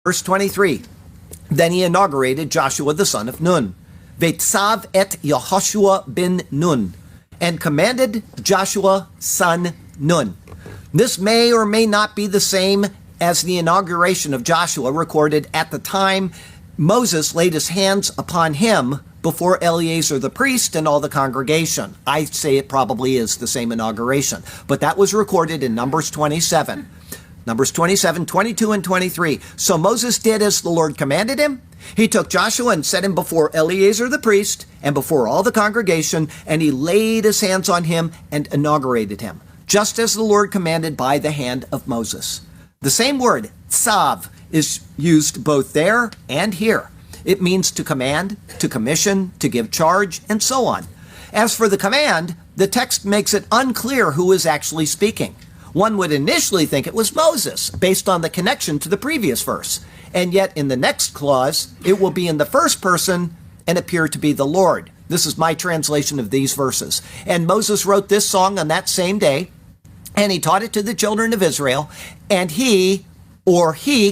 Verse 23, then he inaugurated Joshua the son of Nun. Ve'tzav et Yehoshua ben Nun, and commanded Joshua son Nun. This may or may not be the same as the inauguration of Joshua recorded at the time Moses laid his hands upon him before Eleazar the priest and all the congregation. I say it probably is the same inauguration, but that was recorded in Numbers 27. Numbers 27, 22, and 23. So Moses did as the Lord commanded him. He took Joshua and set him before Eleazar the priest and before all the congregation, and he laid his hands on him and inaugurated him, just as the Lord commanded by the hand of Moses. The same word, tzav, is used both there and here. It means to command, to commission, to give charge, and so on. As for the command, the text makes it unclear who is actually speaking. One would initially think it was Moses, based on the connection to the previous verse. And yet in the next clause, it will be in the first person and appear to be the Lord. This is my translation of these verses. And Moses wrote this song on that same day, and he taught it to the children of Israel, and he,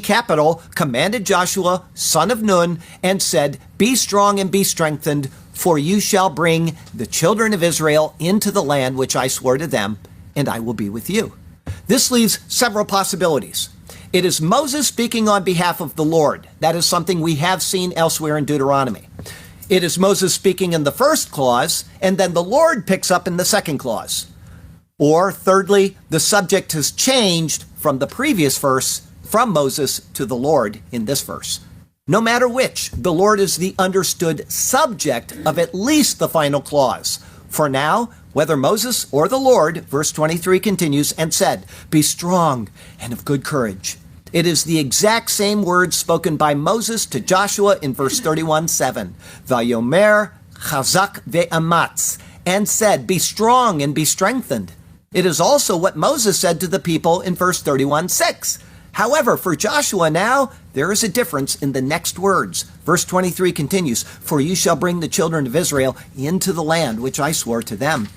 capital, commanded Joshua, son of Nun, and said, be strong and be strengthened, for you shall bring the children of Israel into the land which I swore to them, and I will be with you. This leaves several possibilities. It is Moses speaking on behalf of the Lord. That is something we have seen elsewhere in Deuteronomy. It is Moses speaking in the first clause, and then the Lord picks up in the second clause. Or, thirdly, the subject has changed from the previous verse, from Moses to the Lord in this verse. No matter which, the Lord is the understood subject of at least the final clause. For now, whether Moses or the Lord, verse 23 continues, and said, be strong and of good courage. It is the exact same words spoken by Moses to Joshua in verse 31:7. Vayomer chazak ve'amatz, and said, be strong and be strengthened. It is also what Moses said to the people in verse 31:6. However, for Joshua now, there is a difference in the next words. Verse 23 continues, for you shall bring the children of Israel into the land which I swore to them.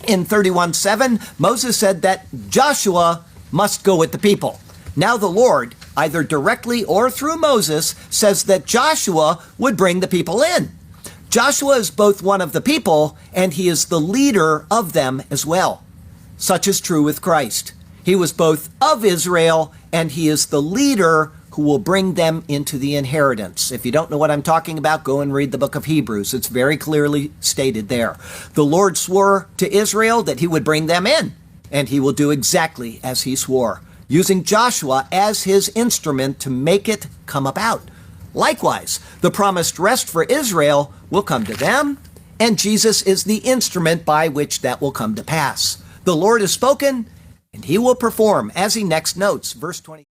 In 31:7, Moses said that Joshua must go with the people. Now the Lord, either directly or through Moses, says that Joshua would bring the people in. Joshua is both one of the people, and he is the leader of them as well. Such is true with Christ. He was both of Israel, and he is the leader who will bring them into the inheritance. If you don't know what I'm talking about, go and read the book of Hebrews. It's very clearly stated there. The Lord swore to Israel that he would bring them in, and he will do exactly as he swore, using Joshua as his instrument to make it come about. Likewise, the promised rest for Israel will come to them, and Jesus is the instrument by which that will come to pass. The Lord has spoken, and he will perform, as he next notes, verse 20.